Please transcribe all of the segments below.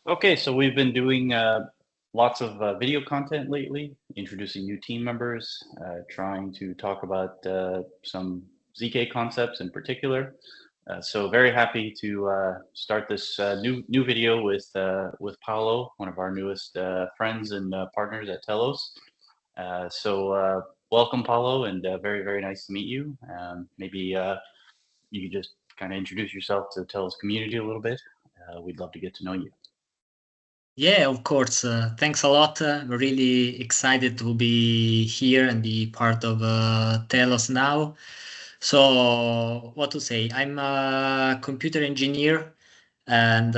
Okay, so we've been doing lots of video content lately, introducing new team members, trying to talk about some ZK concepts in particular. So very happy to start this new video with Paolo, one of our newest friends and partners at Telos. So welcome, Paolo, and very nice to meet you. Maybe you could just kind of introduce yourself to the Telos community a little bit. We'd love to get to know you. Yeah, of course. Thanks a lot. I'm really excited to be here and be part of Telos now. So, what to say? I'm a computer engineer, and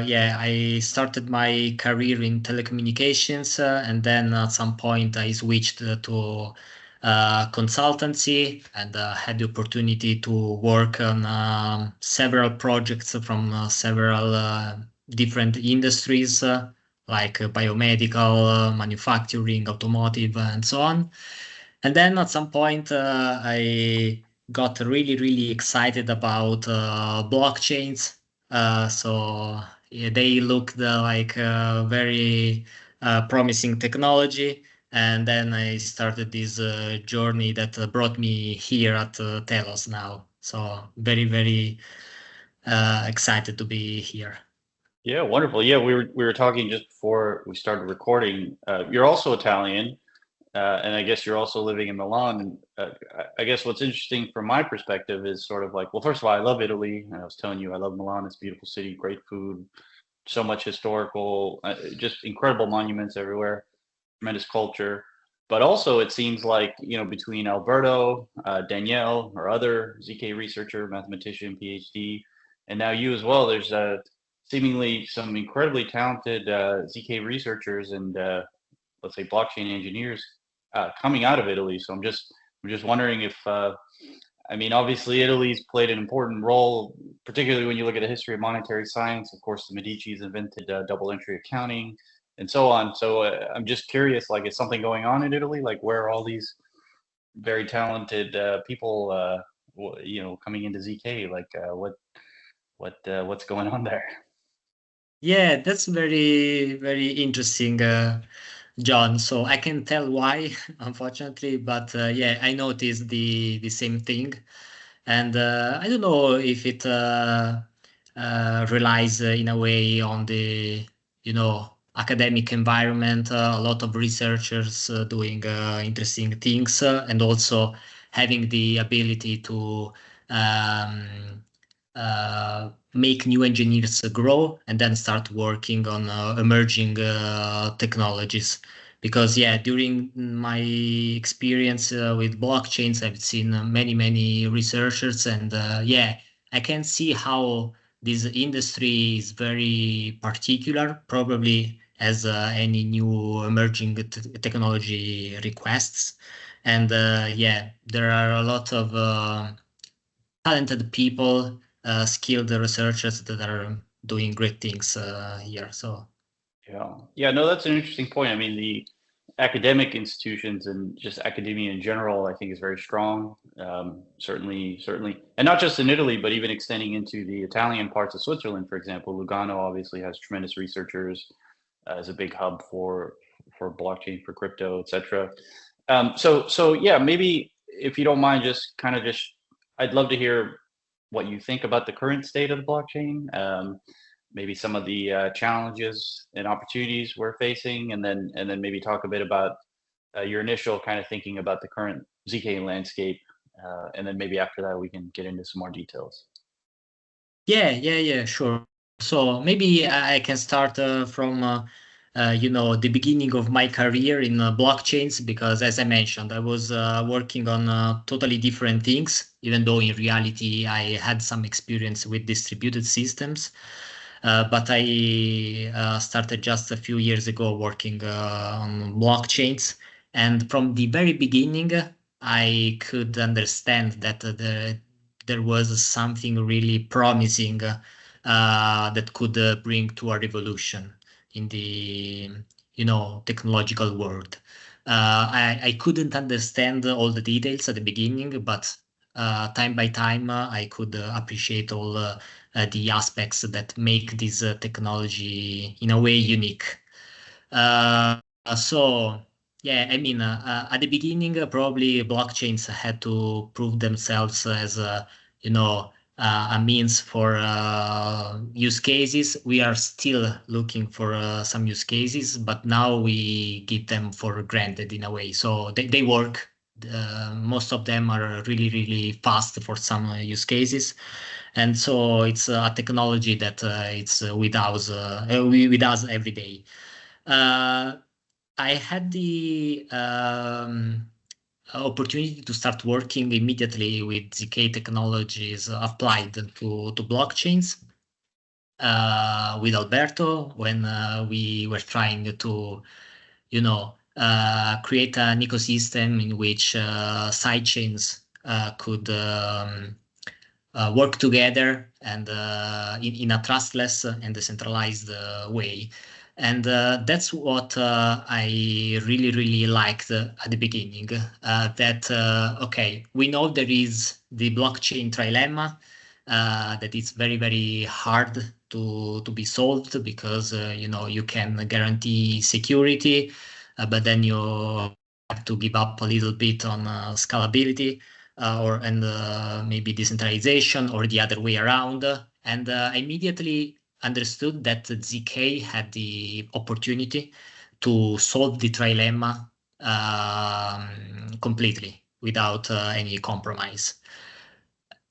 yeah, I started my career in telecommunications, and then at some point I switched to consultancy and had the opportunity to work on several projects from several different industries like biomedical, manufacturing, automotive, and so on. And then at some point, I got really excited about blockchains. So yeah, they looked like very promising technology. And then I started this journey that brought me here at Telos now. So very excited to be here. Yeah, wonderful. Yeah, we were talking just before we started recording. You're also Italian, and I guess you're also living in Milan. And I guess what's interesting from my perspective is sort of like, well, first of all, I love Italy. And I was telling you, I love Milan. It's a beautiful city, great food, so much historical, just incredible monuments everywhere, tremendous culture. But also, it seems like, between Alberto, Danielle, our other ZK researcher, mathematician, PhD, and now you as well, there's seemingly some incredibly talented ZK researchers and let's say blockchain engineers coming out of Italy. So I'm just wondering if I mean, obviously Italy's played an important role, particularly when you look at the history of monetary science. Of course, the Medici's invented double entry accounting and so on. So I'm just curious, like, is something going on in Italy? Like, where are all these very talented people, coming into ZK? Like, what's going on there? Yeah, that's very interesting, John. So I can tell why, unfortunately, but yeah, I noticed the same thing, and I don't know if it relies in a way on the academic environment. A lot of researchers doing interesting things, and also having the ability to make new engineers grow and then start working on emerging technologies. Because yeah, during my experience with blockchains, I've seen many researchers, and yeah, I can see how this industry is very particular, probably as any new emerging technology requests. And yeah, there are a lot of talented people, skilled researchers that are doing great things here. So Yeah, no, that's an interesting point. I mean, the academic institutions and just academia in general, I think, is very strong. Certainly, and not just in Italy, but even extending into the Italian parts of Switzerland, for example. Lugano obviously has tremendous researchers as a big hub for blockchain, for crypto, etc. So yeah, maybe if you don't mind, I'd love to hear what you think about the current state of the blockchain. Maybe some of the challenges and opportunities we're facing, and then maybe talk a bit about your initial kind of thinking about the current ZK landscape, and then maybe after that we can get into some more details. yeah, sure. So maybe I can start from the beginning of my career in blockchains, because as I mentioned, I was working on totally different things, even though in reality I had some experience with distributed systems. But I started just a few years ago working on blockchains. And from the very beginning, I could understand that there was something really promising that could bring to a revolution in the technological world. I couldn't understand all the details at the beginning, but time by time I could appreciate all the aspects that make this technology in a way unique. So yeah, I mean, at the beginning, probably blockchains had to prove themselves as a means for use cases. We are still looking for some use cases, but now we give them for granted in a way. So they work. Most of them are really, really fast for some use cases. And so it's a technology that it's with us every day. Uh, I had the opportunity to start working immediately with ZK technologies applied to blockchains with Alberto when we were trying to, create an ecosystem in which sidechains could work together and in a trustless and decentralized way. And that's what I really, really liked at the beginning. Okay, we know there is the blockchain trilemma that is very, very hard to be solved because you can guarantee security, but then you have to give up a little bit on scalability and maybe decentralization or the other way around. And I immediately understood that ZK had the opportunity to solve the trilemma completely without any compromise.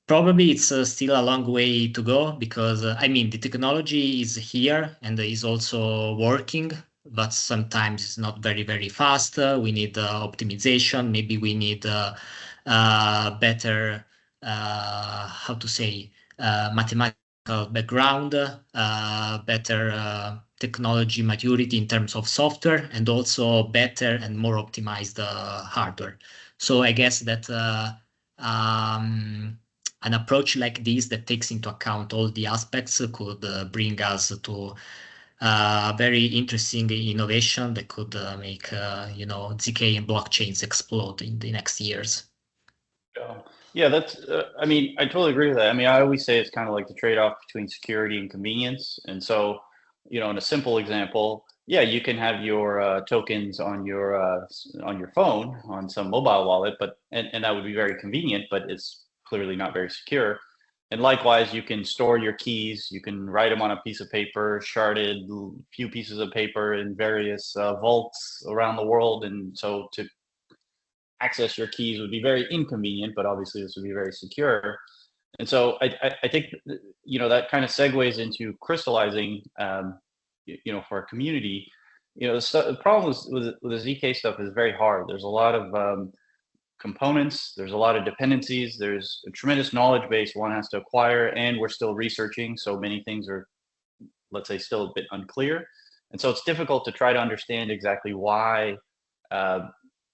Probably it's still a long way to go because, I mean, the technology is here and is also working, but sometimes it's not very, very fast. We need optimization. Maybe we need better, how to say, mathematical background, better technology maturity in terms of software, and also better and more optimized hardware. So I guess that an approach like this that takes into account all the aspects could bring us to very interesting innovation that could make ZK and blockchains explode in the next years. Yeah, that's. I mean, I totally agree with that. I mean, I always say it's kind of like the trade-off between security and convenience. And so, in a simple example, yeah, you can have your tokens on your phone on some mobile wallet, but and that would be very convenient, but it's clearly not very secure. And likewise, you can store your keys. You can write them on a piece of paper, sharded few pieces of paper in various vaults around the world, and so to access your keys would be very inconvenient, but obviously this would be very secure. And so I think, that kind of segues into crystallizing, for a community. The problem with the ZK stuff is very hard. There's a lot of components, there's a lot of dependencies, there's a tremendous knowledge base one has to acquire, and we're still researching. So many things are, let's say, still a bit unclear. And so it's difficult to try to understand exactly why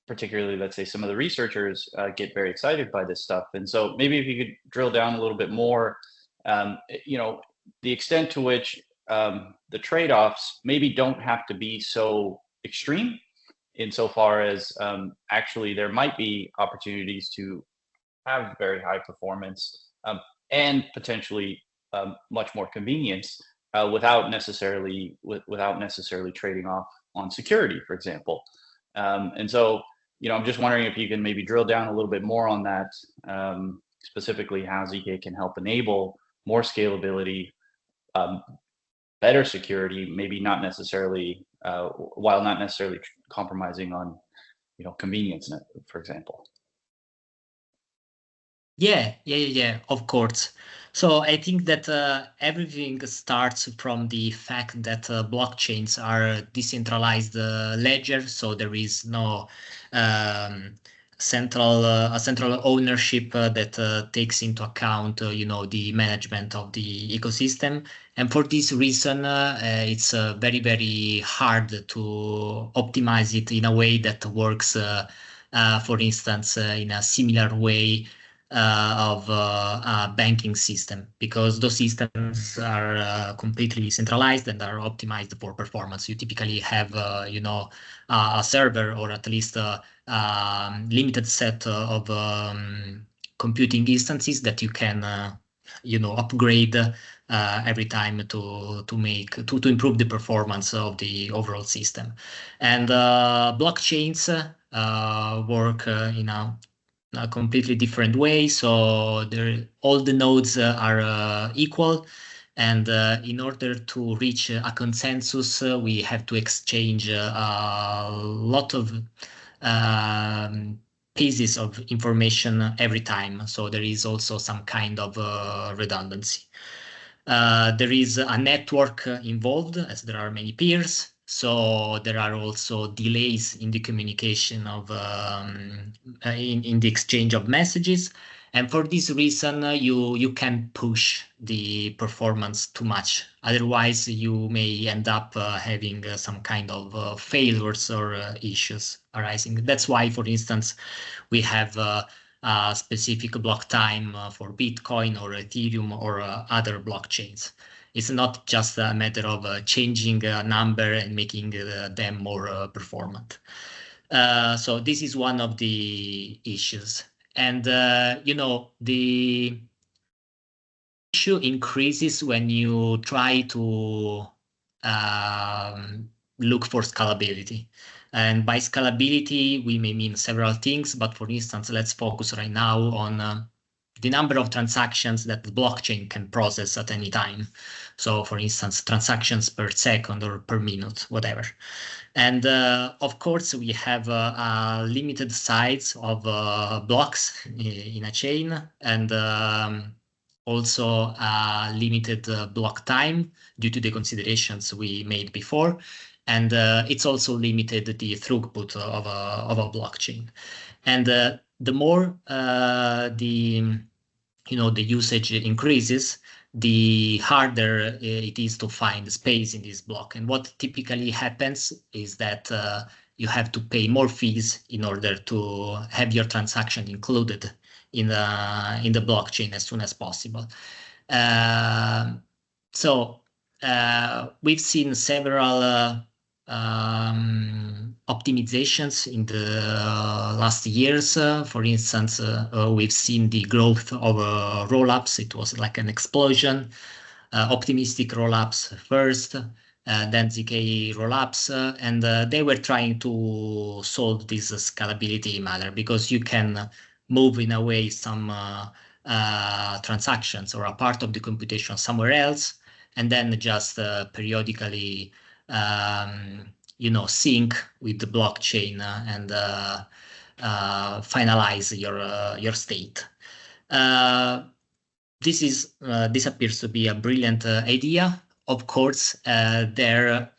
particularly, let's say, some of the researchers get very excited by this stuff. And so maybe if you could drill down a little bit more, the extent to which the trade-offs maybe don't have to be so extreme insofar as actually there might be opportunities to have very high performance and potentially much more convenience without necessarily trading off on security, for example. And so, I'm just wondering if you can maybe drill down a little bit more on that, specifically how ZK can help enable more scalability, better security, maybe not necessarily, while not necessarily compromising on, convenience, for example. Yeah, of course. So I think that everything starts from the fact that blockchains are decentralized ledger, so there is no central ownership that takes into account, the management of the ecosystem. And for this reason, it's very, very hard to optimize it in a way that works, for instance, in a similar way of a banking system, because those systems are completely centralized and are optimized for performance. You typically have, a server, or at least a limited set of computing instances that you can upgrade every time to improve the performance of the overall system. And blockchains work in a completely different way. So all the nodes are equal. And in order to reach a consensus, we have to exchange a lot of pieces of information every time. So there is also some kind of redundancy. There is a network involved, as there are many peers. So there are also delays in the communication of in the exchange of messages. And for this reason, you can push the performance too much. Otherwise, you may end up having some kind of failures or issues arising. That's why, for instance, we have a specific block time for Bitcoin or Ethereum or other blockchains. It's not just a matter of changing a number and making them more performant. So this is one of the issues. And, the issue increases when you try to look for scalability. And by scalability, we may mean several things, but for instance, let's focus right now on the number of transactions that the blockchain can process at any time. So for instance, transactions per second or per minute, whatever. And of course, we have a limited size of blocks in a chain, and also a limited block time due to the considerations we made before. And it's also limited the throughput of a blockchain. And the more the usage increases, the harder it is to find space in this block. And what typically happens is that you have to pay more fees in order to have your transaction included in the blockchain as soon as possible. So we've seen several optimizations in the last years. For instance, we've seen the growth of rollups. It was like an explosion. Optimistic rollups first, then ZK Rollups, and they were trying to solve this scalability matter, because you can move in a way some transactions or a part of the computation somewhere else, and then just periodically sync with the blockchain and finalize your state. This appears to be a brilliant idea. Of course, there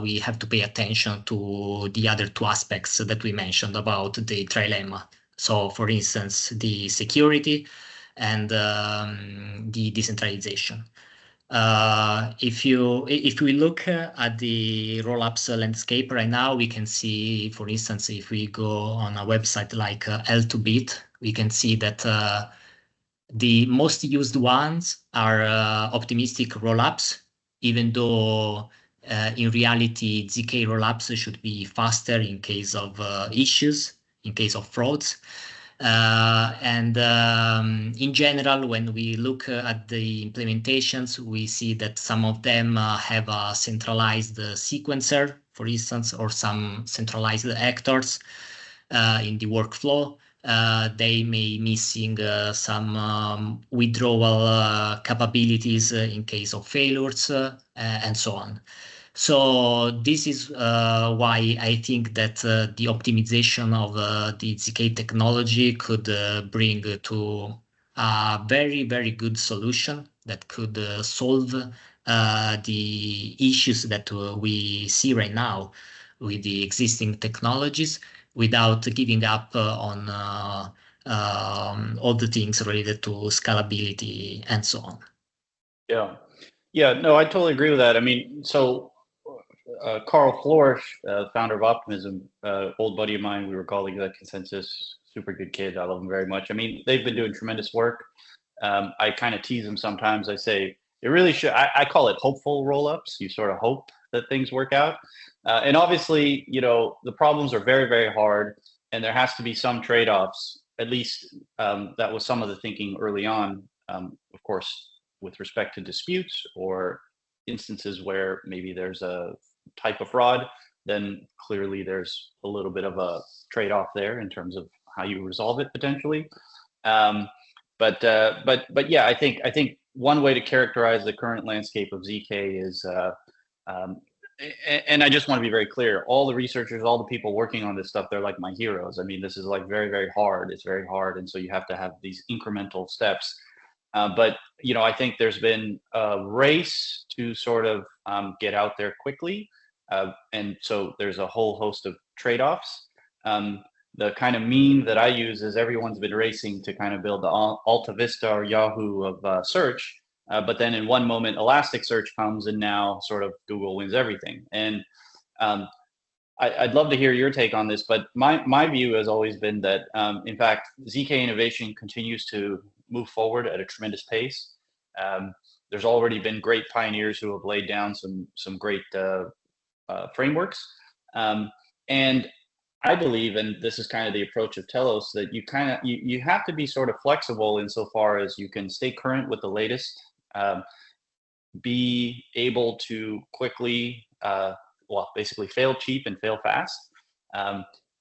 we have to pay attention to the other two aspects that we mentioned about the trilemma. So, for instance, the security and the decentralization. If we look at the rollups landscape right now, we can see, for instance, if we go on a website like L2Bit, we can see that the most used ones are optimistic rollups, even though in reality ZK rollups should be faster in case of issues, in case of frauds. And in general, when we look at the implementations, we see that some of them have a centralized sequencer, for instance, or some centralized actors in the workflow. They may missing some withdrawal capabilities in case of failures and so on. So this is why I think that the optimization of the ZK technology could bring to a very, very good solution that could solve the issues that we see right now with the existing technologies, without giving up on all the things related to scalability and so on. Yeah, no, I totally agree with that. I mean, so Carl Flourish, founder of Optimism, old buddy of mine, we were colleagues at Consensus, super good kid. I love him very much. I mean, they've been doing tremendous work. I kind of tease them sometimes. I say, it really should, I call it hopeful roll-ups. You sort of hope that things work out. And obviously, the problems are very, very hard, and there has to be some trade-offs. At least that was some of the thinking early on. Of course, with respect to disputes or instances where maybe there's a type of fraud, then clearly there's a little bit of a trade-off there in terms of how you resolve it potentially. But yeah, I think one way to characterize the current landscape of ZK is, and I just want to be very clear, all the researchers, all the people working on this stuff, they're like my heroes. I mean, this is like very, very hard. It's very hard. And so you have to have these incremental steps. But, you know, I think there's been a race to sort of get out there quickly. And so there's a whole host of trade-offs. The kind of meme that I use is everyone's been racing to kind of build the Alta Vista or Yahoo of search. But then in one moment, Elasticsearch comes and now sort of Google wins everything. And I'd love to hear your take on this, but my view has always been that, in fact, ZK innovation continues to move forward at a tremendous pace. There's already been great pioneers who have laid down some great frameworks. And I believe, and this is kind of the approach of Telos, that you have to be sort of flexible insofar as you can stay current with the latest, be able to quickly, well, basically fail cheap and fail fast,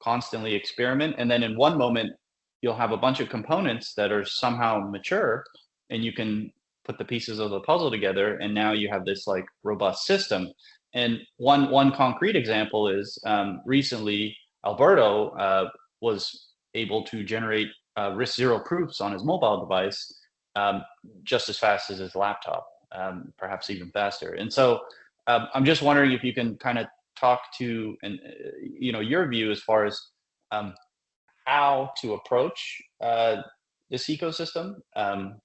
constantly experiment. And then in one moment, you'll have a bunch of components that are somehow mature and you can put the pieces of the puzzle together. And now you have this like robust system. And one concrete example is recently, Alberto was able to generate RISC zero proofs on his mobile device just as fast as his laptop, perhaps even faster. And so I'm just wondering if you can kind of talk to, and you know, your view as far as how to approach this ecosystem. And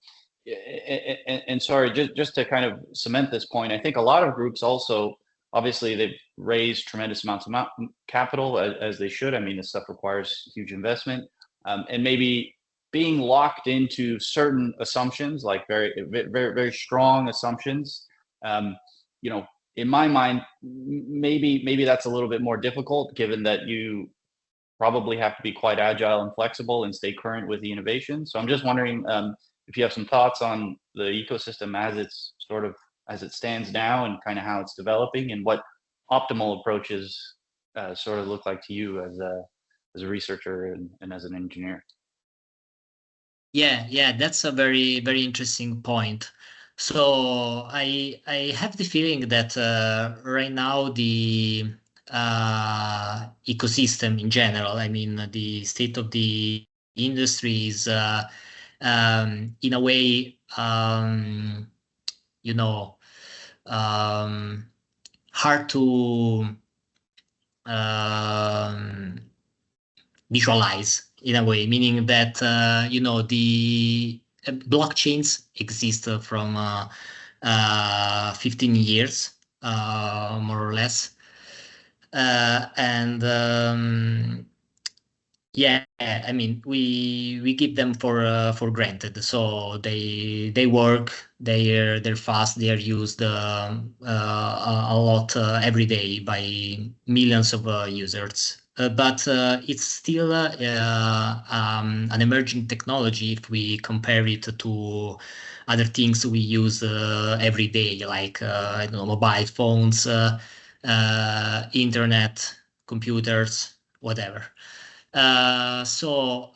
sorry, just to kind of cement this point, I think a lot of groups also, obviously, they've raised tremendous amounts of capital, as they should. I mean, this stuff requires huge investment, and maybe being locked into certain assumptions, like very, very, very strong assumptions. You know, in my mind, maybe that's a little bit more difficult, given that you probably have to be quite agile and flexible and stay current with the innovation. So I'm just wondering if you have some thoughts on the ecosystem as it stands now and kind of how it's developing, and what optimal approaches sort of look like to you as a researcher and as an engineer. Yeah, that's a very, very interesting point. So I have the feeling that right now the ecosystem in general, I mean, the state of the industry is in a way, you know, hard to visualize in a way, meaning that you know, the blockchains exist from 15 years, more or less, and yeah, I mean, we give them for granted. So they work, they're fast, they are used a lot every day by millions of users. But it's still an emerging technology if we compare it to other things we use every day, like I don't know, mobile phones, internet, computers, whatever. So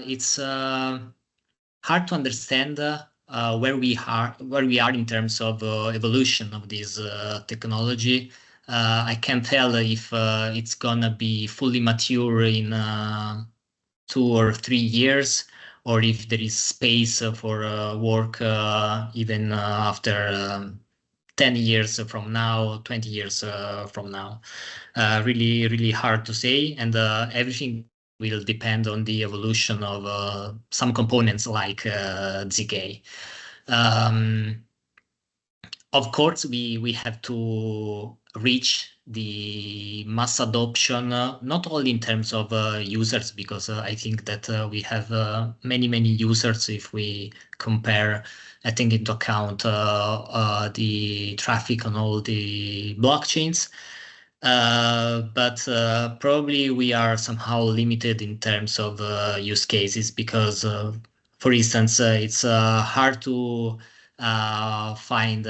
it's hard to understand where we are in terms of evolution of this technology. I can't tell if it's gonna be fully mature in 2 or 3 years, or if there is space for work even after 10 years from now, 20 years from now. Really, really hard to say, and everything will depend on the evolution of some components like ZK. Of course, we have to reach the mass adoption, not only in terms of users, because I think that we have many users if we compare, I think, into account the traffic on all the blockchains. But probably we are somehow limited in terms of use cases, because, for instance, it's hard to find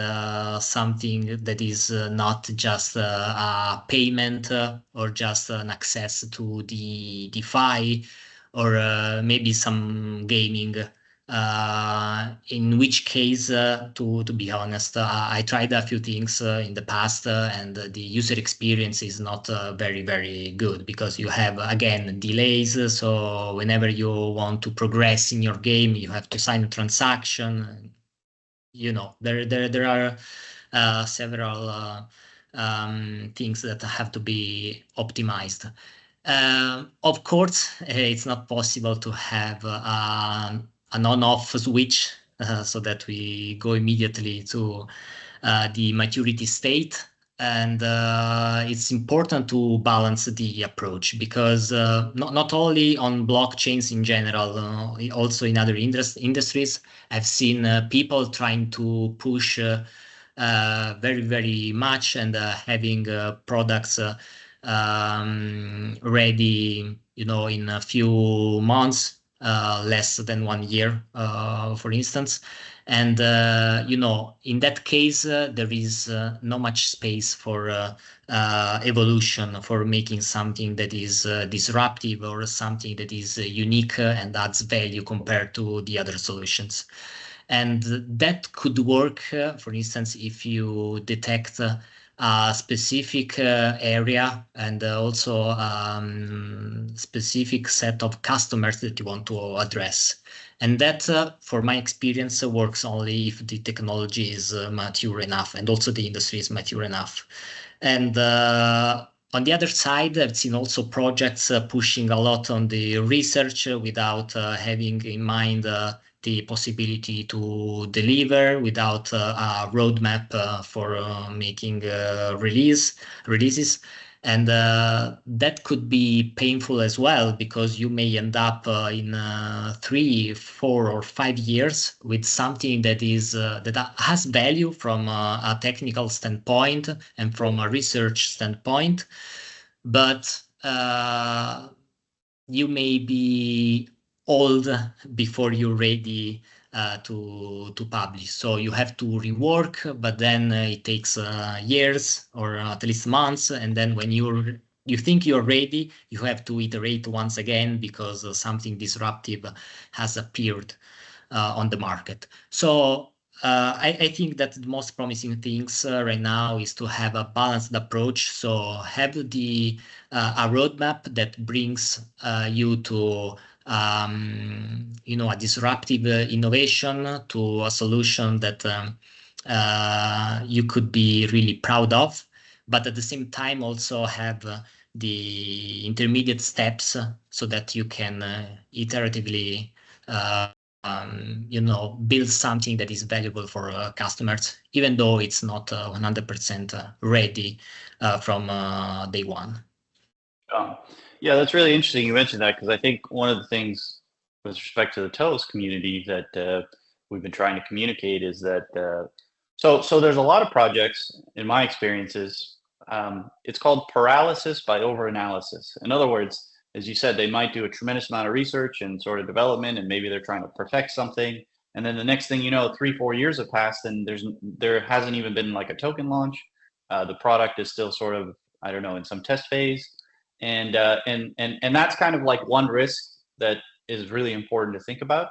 something that is not just a payment or just an access to the DeFi or maybe some gaming. In which case, to be honest, I tried a few things in the past, and the user experience is not very good because you have again delays. So whenever you want to progress in your game, you have to sign a transaction. You know, there are several things that have to be optimized. Of course, it's not possible to have an on-off switch so that we go immediately to the maturity state. And it's important to balance the approach because not only on blockchains in general, also in other industries, I've seen people trying to push very much and having products ready, you know, in a few months, less than 1 year, for instance. And, you know, in that case, there is not much space for evolution, for making something that is disruptive or something that is unique and adds value compared to the other solutions. And that could work, for instance, if you detect a specific area and also specific set of customers that you want to address. And that, for my experience, works only if the technology is mature enough and also the industry is mature enough. And on the other side, I've seen also projects pushing a lot on the research without having in mind the possibility to deliver, without a roadmap for making releases. And that could be painful as well, because you may end up in 3, 4, or 5 years with something that is that has value from a technical standpoint and from a research standpoint, but you may be old before you're ready to publish. So you have to rework, but then it takes years or at least months. And then when you think you're ready, you have to iterate once again because something disruptive has appeared on the market. So I think that the most promising things right now is to have a balanced approach. So have the a roadmap that brings you to you know, a disruptive innovation, to a solution that you could be really proud of, but at the same time also have the intermediate steps so that you can iteratively you know, build something that is valuable for customers, even though it's not 100% ready from day one. Yeah, that's really interesting you mentioned that, because I think one of the things with respect to the Telos community that we've been trying to communicate is that so there's a lot of projects, in my experiences, it's called paralysis by overanalysis. In other words, as you said, they might do a tremendous amount of research and sort of development, and maybe they're trying to perfect something. And then the next thing you know, 3, 4 years have passed, and there hasn't even been like a token launch. The product is still sort of, I don't know, in some test phase. And that's kind of like one risk that is really important to think about.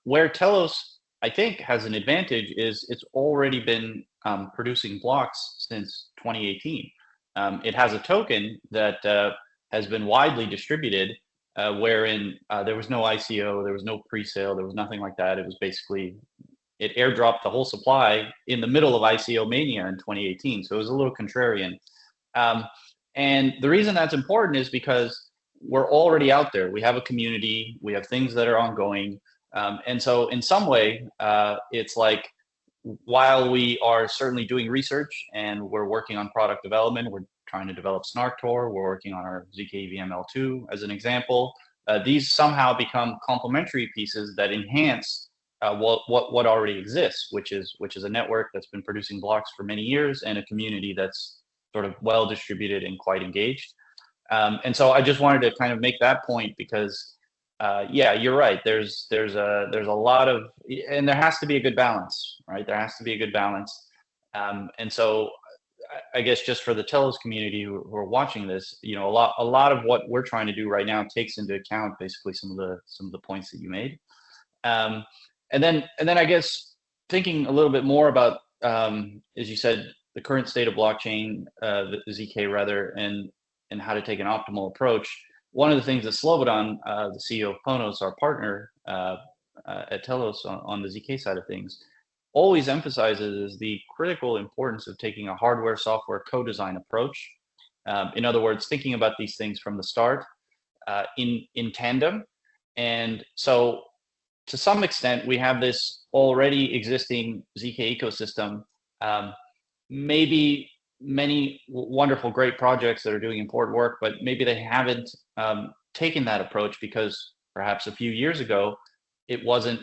Where Telos, I think, has an advantage is it's already been producing blocks since 2018. It has a token that has been widely distributed, wherein there was no ICO, there was no pre-sale, there was nothing like that. It was basically, it airdropped the whole supply in the middle of ICO mania in 2018. So it was a little contrarian. And the reason that's important is because we're already out there. We have a community, we have things that are ongoing. And so in some way, it's like, while we are certainly doing research and we're working on product development, we're trying to develop SNARKtor, we're working on our ZK VML2 as an example. These somehow become complementary pieces that enhance what already exists, which is a network that's been producing blocks for many years and a community that's sort of well distributed and quite engaged. And so I just wanted to kind of make that point, because yeah, you're right. There's a lot of, and there has to be a good balance, right? There has to be a good balance. And so I guess just for the Telos community who are watching this, you know, a lot of what we're trying to do right now takes into account basically some of the points that you made. Um, and then I guess thinking a little bit more about, as you said, the current state of blockchain, the ZK rather, and how to take an optimal approach. One of the things that Slobodan, the CEO of Ponos, our partner at Telos on the ZK side of things, always emphasizes is the critical importance of taking a hardware software co-design approach. In other words, thinking about these things from the start in tandem. And so to some extent, we have this already existing ZK ecosystem. Maybe many wonderful, great projects that are doing important work, but maybe they haven't taken that approach because perhaps a few years ago, it wasn't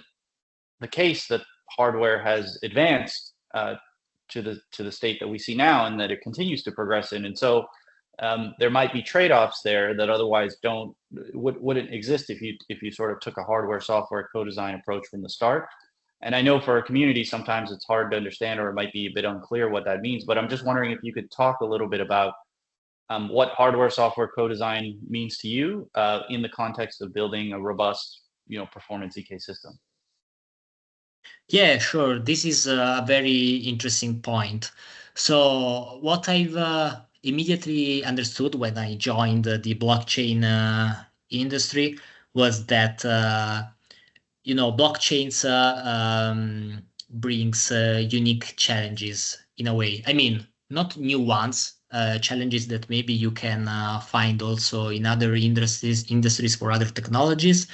the case that hardware has advanced to the state that we see now, and that it continues to progress in. And so there might be trade-offs there that otherwise wouldn't exist if you sort of took a hardware software co-design approach from the start. And I know for a community sometimes it's hard to understand, or it might be a bit unclear what that means, but I'm just wondering if you could talk a little bit about what hardware software co-design means to you in the context of building a robust, you know, performance ZK system. Yeah, sure. This is a very interesting point. So what I've immediately understood when I joined the blockchain industry was that you know, blockchains brings unique challenges in a way. I mean, not new ones, challenges that maybe you can find also in other industries for other technologies,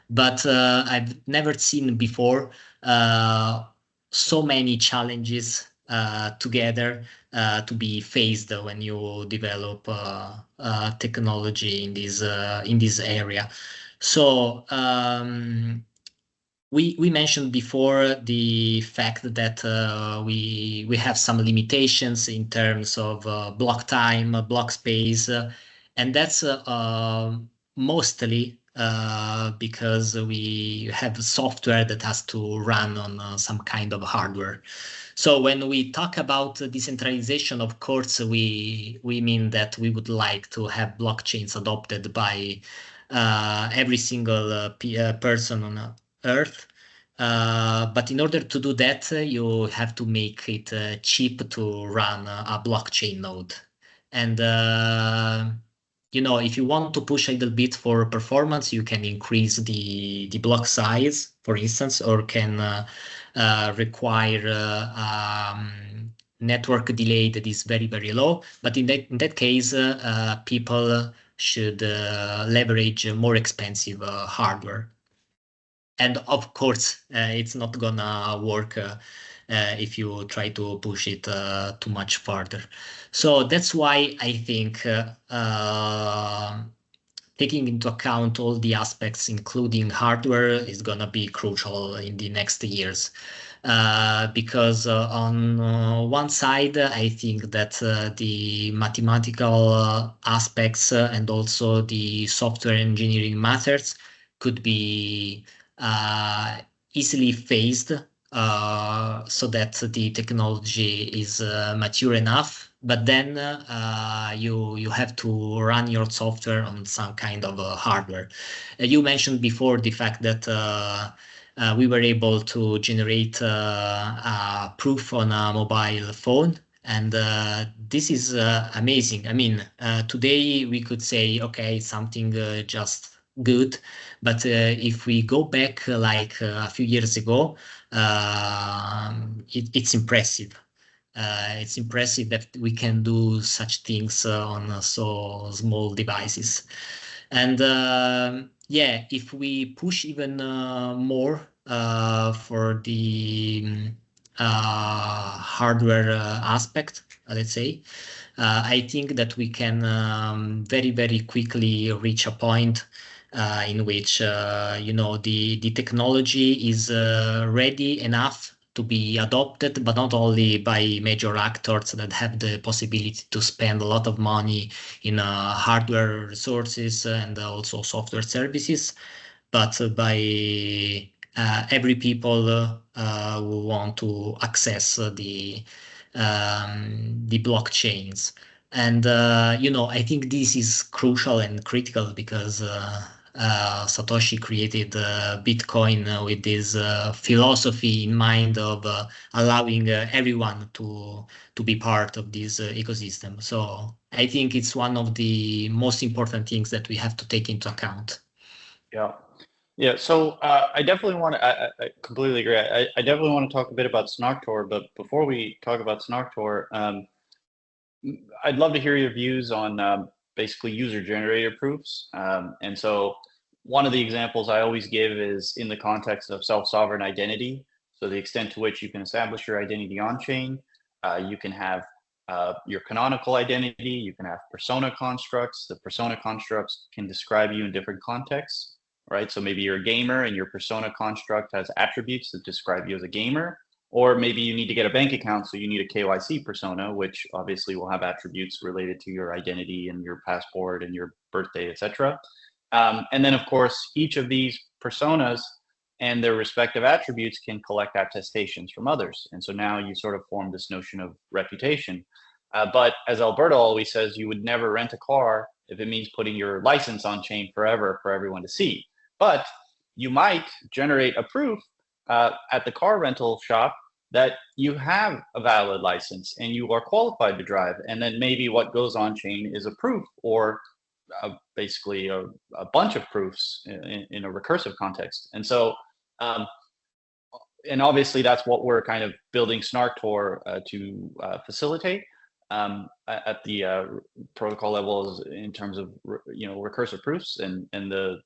but I've never seen before so many challenges together to be faced when you develop technology in this area. So we mentioned before the fact that we have some limitations in terms of block time, block space, and that's mostly because we have software that has to run on some kind of hardware. So when we talk about decentralization, of course, we mean that we would like to have blockchains adopted by every single person on Earth. But in order to do that, you have to make it cheap to run a blockchain node. And you know, if you want to push a little bit for performance, you can increase the block size, for instance, or can require network delay that is very, very low. But in that case, people should leverage more expensive hardware. And of course, it's not gonna work if you try to push it too much further. So that's why I think taking into account all the aspects, including hardware, is gonna be crucial in the next years. Because on one side, I think that the mathematical aspects and also the software engineering matters could be easily phased so that the technology is mature enough. But then you have to run your software on some kind of hardware. You mentioned before the fact that we were able to generate a proof on a mobile phone. And this is amazing. I mean, today we could say, okay, something just good. But if we go back like a few years ago, it's impressive. It's impressive that we can do such things on so small devices. And yeah, if we push even more for the hardware aspect, let's say, I think that we can very, very quickly reach a point in which you know, the technology is ready enough to be adopted, but not only by major actors that have the possibility to spend a lot of money in hardware resources and also software services, but by every people who want to access the blockchains. And I think this is crucial and critical because Satoshi created Bitcoin with this philosophy in mind of allowing everyone to be part of this ecosystem. So I think it's one of the most important things that we have to take into account. Yeah. Yeah, so I definitely want to, I completely agree. I definitely want to talk a bit about SNARKtor, but before we talk about SNARKtor, I'd love to hear your views on basically user-generated proofs. And so one of the examples I always give is in the context of self-sovereign identity. So the extent to which you can establish your identity on-chain, you can have your canonical identity, you can have persona constructs. The persona constructs can describe you in different contexts, right? So maybe you're a gamer and your persona construct has attributes that describe you as a gamer. Or maybe you need to get a bank account, so you need a KYC persona, which obviously will have attributes related to your identity and your passport and your birthday, etc. And then, of course, each of these personas and their respective attributes can collect attestations from others. And so now you sort of form this notion of reputation. But as Alberto always says, you would never rent a car if it means putting your license on chain forever for everyone to see. But you might generate a proof at the car rental shop that you have a valid license and you are qualified to drive. And then maybe what goes on chain is a proof or basically a bunch of proofs in a recursive context. And so, and obviously that's what we're kind of building SNARKtor to facilitate at the protocol levels in terms of, recursive proofs and the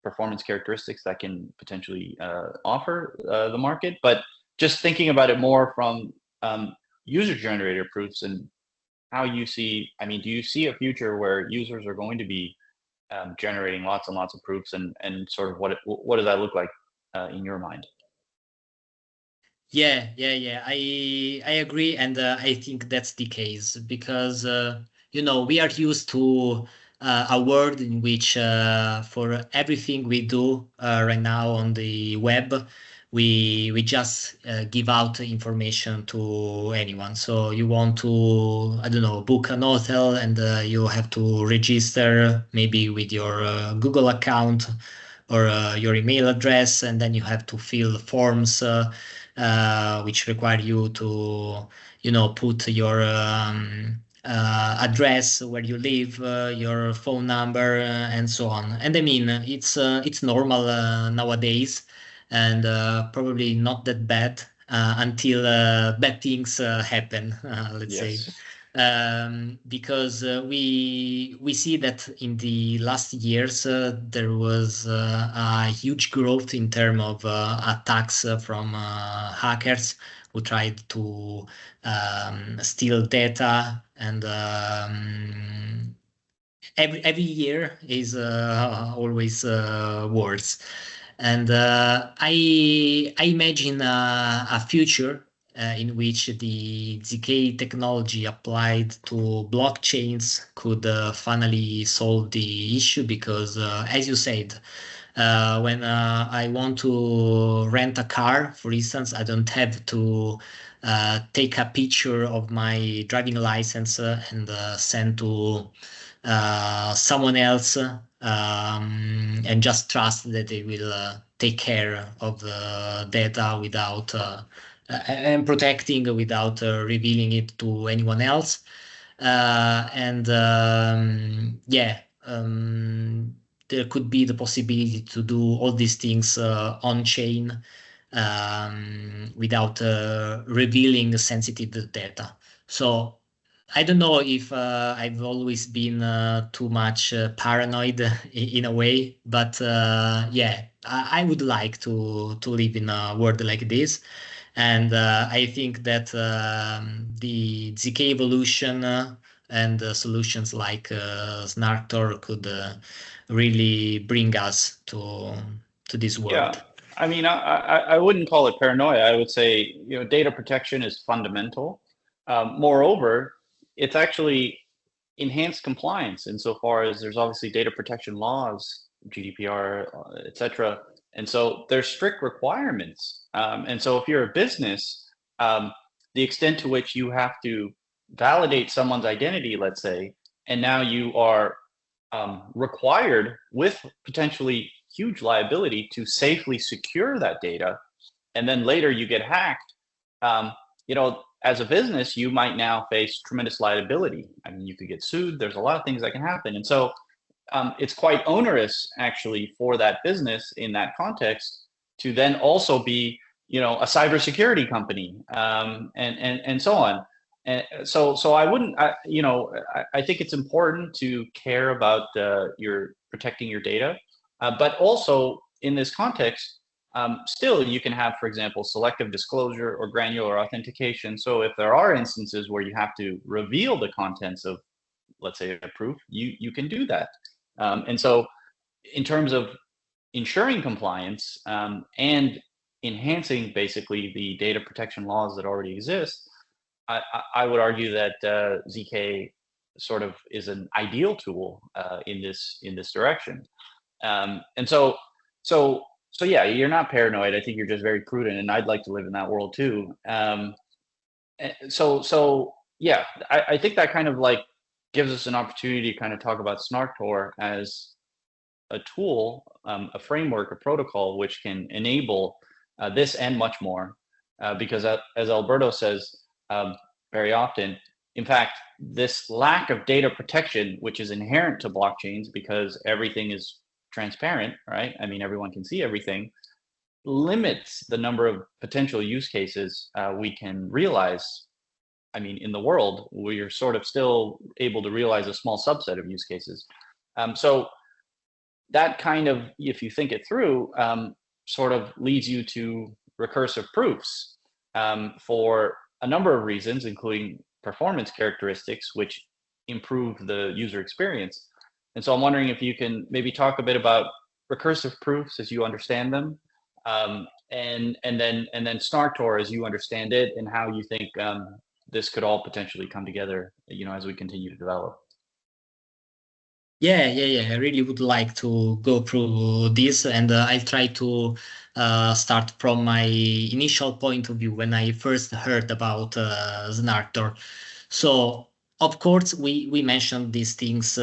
performance characteristics that can potentially offer the market. But just thinking about it more from user-generated proofs and how you see, do you see a future where users are going to be generating lots and lots of proofs, and sort of what does that look like in your mind? Yeah. I agree, and I think that's the case because we are used to a world in which for everything we do right now on the web, we just give out information to anyone. So you want to, I don't know, book an hotel, and you have to register maybe with your Google account or your email address, and then you have to fill forms which require you to, put your address where you live, your phone number, and so on. And I mean, it's normal nowadays, and probably not that bad until bad things happen. Let's say. Because we see that in the last years there was a huge growth in terms of attacks from hackers who tried to steal data, and every year is always worse. And I imagine a future in which the ZK technology applied to blockchains could finally solve the issue, because as you said, when I want to rent a car, for instance, I don't have to take a picture of my driving license and send to someone else, and just trust that they will take care of the data without and protecting without revealing it to anyone else. There could be the possibility to do all these things on chain without revealing sensitive data. So I don't know if I've always been too much paranoid in a way, but I would like to live in a world like this. And I think that the ZK evolution and solutions like SNARKtor could really bring us to this world. Yeah, I wouldn't call it paranoia. I would say, data protection is fundamental. Moreover, it's actually enhanced compliance insofar as there's obviously data protection laws GDPR, etc. And so there's strict requirements. And so if you're a business, the extent to which you have to validate someone's identity, let's say, and now you are required with potentially huge liability to safely secure that data, and then later you get hacked, you know, as a business, you might now face tremendous liability. I mean, you could get sued. There's a lot of things that can happen. And so it's quite onerous actually for that business in that context to then also be, you know, a cybersecurity company, and so on. And so I wouldn't, you know, I think it's important to care about your protecting your data, but also in this context, still you can have, for example, selective disclosure or granular authentication. So if there are instances where you have to reveal the contents of, let's say, a proof, you can do that. And so in terms of ensuring compliance and enhancing basically the data protection laws that already exist, I would argue that ZK sort of is an ideal tool in this direction. And so yeah, you're not paranoid. I think you're just very prudent, and I'd like to live in that world too. So yeah, I think that kind of like gives us an opportunity to kind of talk about SNARKtor as a tool, a framework, a protocol, which can enable this and much more. Because as Alberto says very often, in fact, this lack of data protection, which is inherent to blockchains because everything is transparent, right? I mean, everyone can see everything, limits the number of potential use cases we can realize. I mean, in the world, we're sort of still able to realize a small subset of use cases. So that kind of, if you think it through, sort of leads you to recursive proofs for a number of reasons, including performance characteristics, which improve the user experience. And so I'm wondering if you can maybe talk a bit about recursive proofs as you understand them, and then SNARKtor as you understand it, and how you think this could all potentially come together, you know, as we continue to develop. Yeah. I really would like to go through this, and I'll try to start from my initial point of view when I first heard about SNARKtor. So, of course, we mentioned these things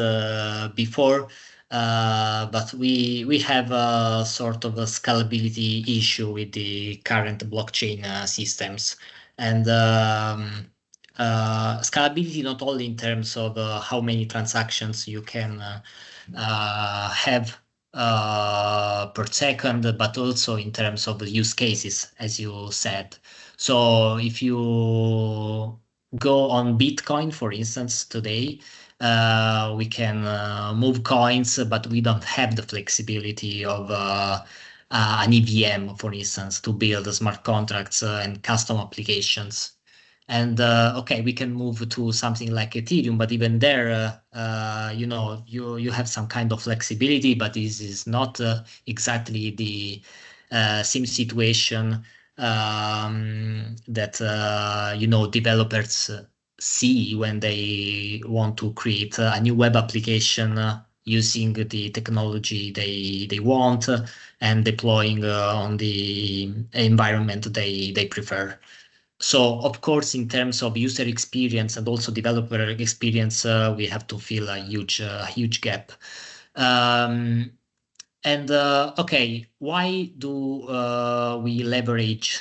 before, but we have a sort of a scalability issue with the current blockchain systems. And scalability not only in terms of how many transactions you can have per second, but also in terms of the use cases, as you said. So if you go on Bitcoin, for instance, today, we can move coins, but we don't have the flexibility of an EVM, for instance, to build smart contracts and custom applications. And okay, we can move to something like Ethereum, but even there, you know, you have some kind of flexibility, but this is not exactly the same situation that you know, developers see when they want to create a new web application using the technology they want and deploying on the environment they prefer. So, of course, in terms of user experience and also developer experience, we have to fill a huge gap. Okay, why do we leverage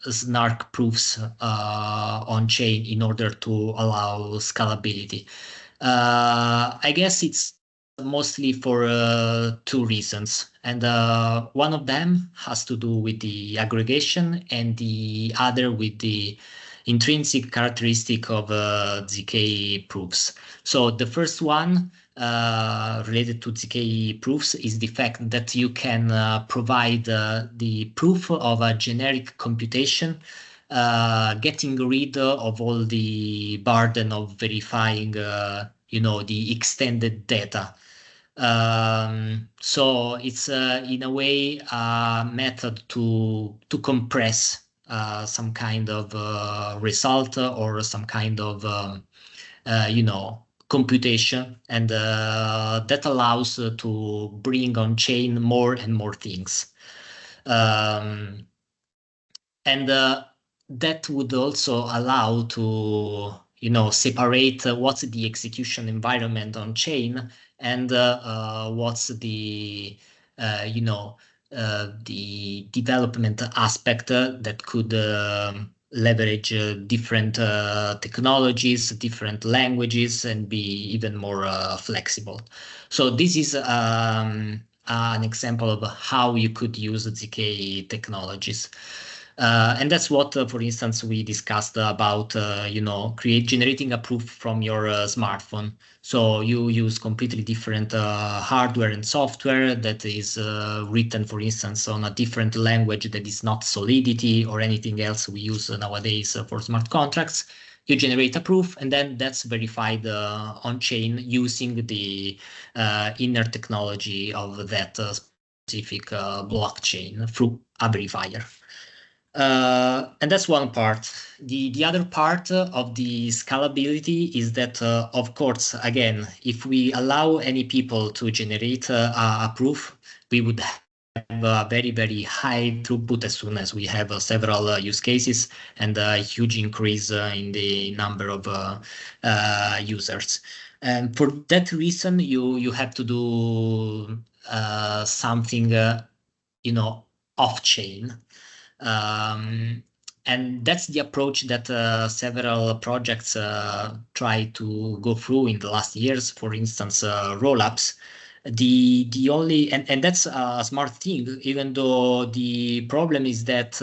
SNARK proofs on chain in order to allow scalability? I guess it's mostly for two reasons. And one of them has to do with the aggregation, and the other with the intrinsic characteristic of ZK proofs. So the first one related to ZK proofs is the fact that you can provide the proof of a generic computation, getting rid of all the burden of verifying you know, the extended data. So it's in a way a method to compress some kind of result or some kind of you know, computation, and that allows to bring on chain more and more things. And that would also allow to separate what's the execution environment on chain and what's the the development aspect that could leverage different technologies, different languages, and be even more flexible. So this is an example of how you could use ZK technologies. And that's what, for instance, we discussed about, generating a proof from your smartphone. So you use completely different hardware and software that is written, for instance, on a different language that is not Solidity or anything else we use nowadays for smart contracts. You generate a proof, and then that's verified on chain using the inner technology of that specific blockchain through a verifier. And that's one part. The other part of the scalability is that, of course, again, if we allow any people to generate a proof, we would have a very, very high throughput as soon as we have several use cases and a huge increase in the number of users. And for that reason, you have to do something, off-chain. And that's the approach that several projects try to go through in the last years. For instance, Rollups. The only and that's a smart thing, even though the problem is that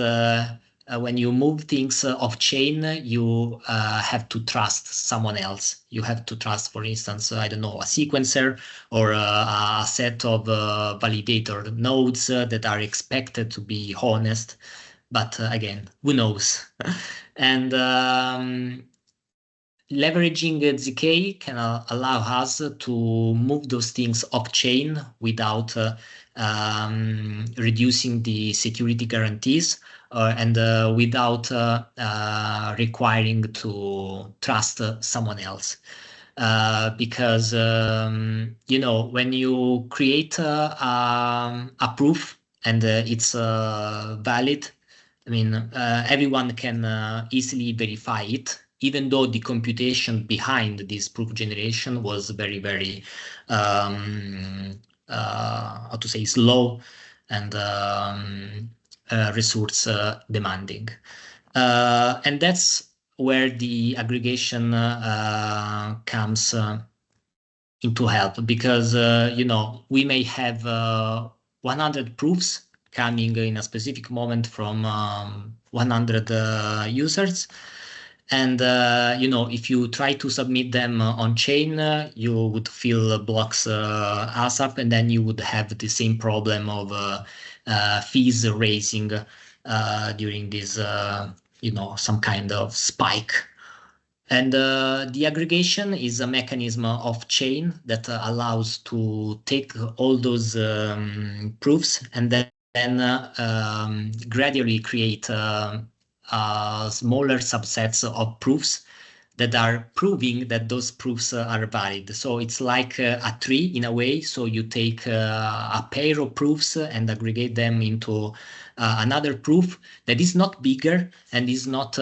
when you move things off chain, you have to trust someone else. You have to trust, for instance, I don't know, a sequencer or a set of validator nodes that are expected to be honest. But again, who knows? And leveraging ZK can allow us to move those things off-chain without reducing the security guarantees and without requiring to trust someone else. Because, when you create a proof and it's valid, I mean, everyone can easily verify it, even though the computation behind this proof generation was very, very, how to say, slow and resource demanding. And that's where the aggregation comes into help, because, we may have 100 proofs coming in a specific moment from 100 users. And, if you try to submit them on chain, you would feel blocks us up, and then you would have the same problem of fees raising during this, some kind of spike. And the aggregation is a mechanism of chain that allows to take all those proofs and then gradually create smaller subsets of proofs that are proving that those proofs are valid. So it's like a tree in a way. So you take a pair of proofs and aggregate them into another proof that is not bigger and is not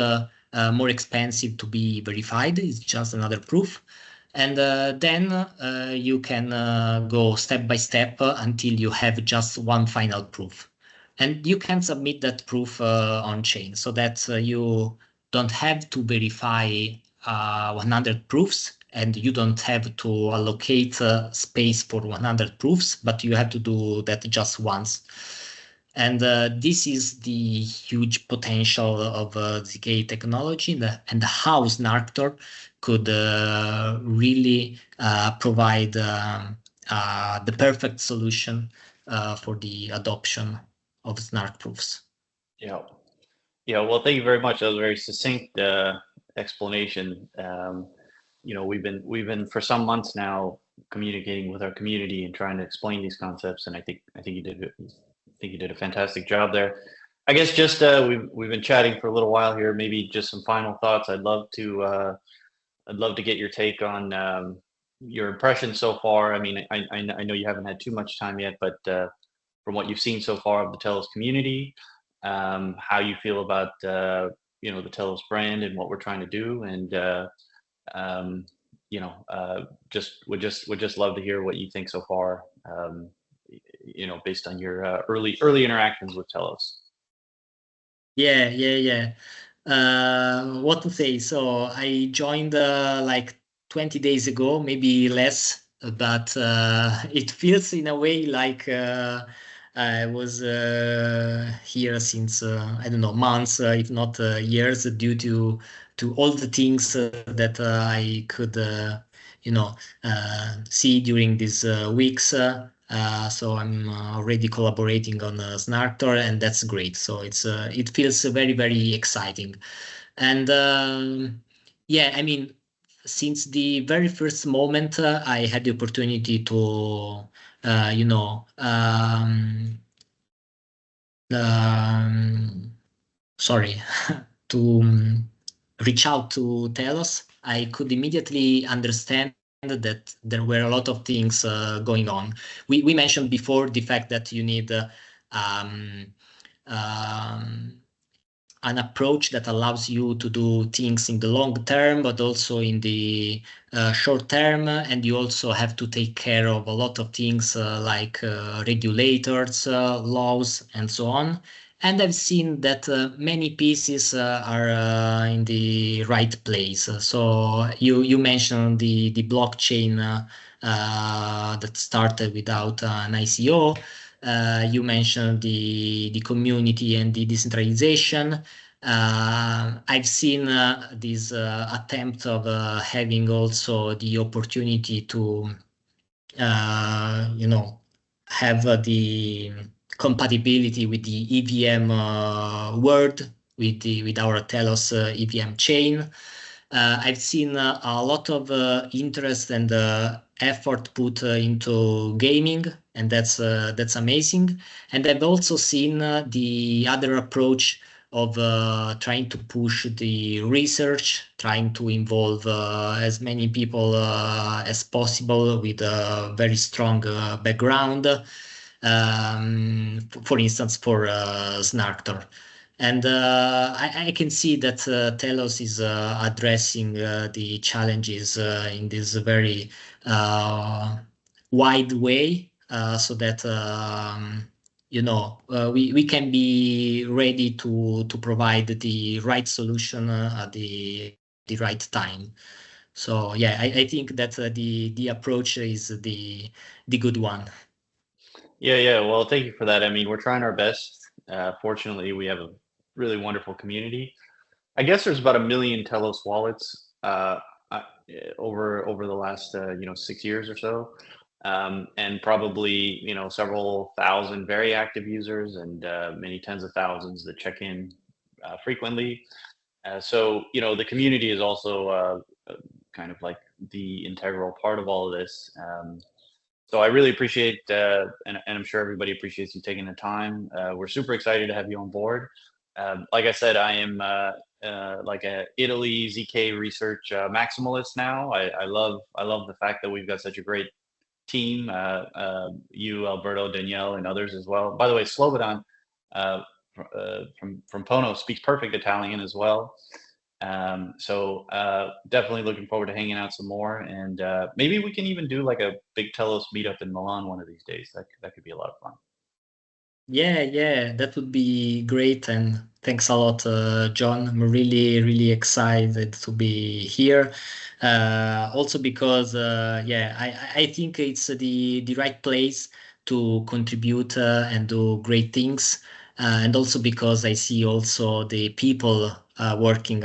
more expensive to be verified. It's just another proof. And then you can go step by step until you have just one final proof. And you can submit that proof on chain so that you don't have to verify 100 proofs, and you don't have to allocate space for 100 proofs, but you have to do that just once. And this is the huge potential of ZK technology and how SNARKtor could really provide the perfect solution for the adoption of SNARK proofs. Yeah. Well, thank you very much. That was a very succinct explanation. We've been for some months now communicating with our community and trying to explain these concepts, and I think you did a fantastic job there. I guess just we've been chatting for a little while here. Maybe just some final thoughts. I'd love to get your take on your impressions so far. I mean, I know you haven't had too much time yet, but from what you've seen so far of the Telos community, how you feel about the Telos brand and what we're trying to do, and um, just would love to hear what you think so far. Based on your early interactions with Telos. Yeah, yeah, yeah. What to say? So I joined like 20 days ago, maybe less, but it feels in a way like I was here since I don't know, months, if not years, due to all the things that I could see during these weeks. So I'm already collaborating on SNARKtor, and that's great. So it feels very, very exciting. And yeah, I mean, since the very first moment I had the opportunity to, uh, you know, um, um, sorry, to reach out to Telos, I could immediately understand that there were a lot of things going on. We mentioned before the fact that you need um, um, an approach that allows you to do things in the long term, but also in the short term. And you also have to take care of a lot of things like regulators, laws, and so on. And I've seen that many pieces are in the right place. So you mentioned the blockchain that started without an ICO. You mentioned the community and the decentralization. I've seen this attempt of having also the opportunity to, have the compatibility with the EVM world, with our Telos EVM chain. I've seen a lot of interest and effort put into gaming, and that's amazing. And I've also seen the other approach of trying to push the research, trying to involve as many people as possible with a very strong background. For instance, for SNARKtor. And I can see that Telos is addressing the challenges in this very wide way, so that we can be ready to provide the right solution at the right time. So yeah, I think that the approach is the good one. Yeah. Well, thank you for that. I mean, we're trying our best. Fortunately, we have a really wonderful community. I guess there's about 1 million Telos wallets uh, over the last 6 years or so, and probably several thousand very active users and many tens of thousands that check in frequently. So the community is also kind of like the integral part of all of this. So I really appreciate, and I'm sure everybody appreciates you taking the time. We're super excited to have you on board. Like I said, I am like a Italy ZK research maximalist now. I love the fact that we've got such a great team. You, Alberto, Danielle, and others as well. By the way, Slobodan from Pono speaks perfect Italian as well. So definitely looking forward to hanging out some more, and maybe we can even do like a big Telos meetup in Milan one of these days. That could be a lot of fun. Yeah, yeah, that would be great. And thanks a lot, John. I'm really, really excited to be here. Also because, yeah, I think it's the right place to contribute and do great things. And also because I see also the people working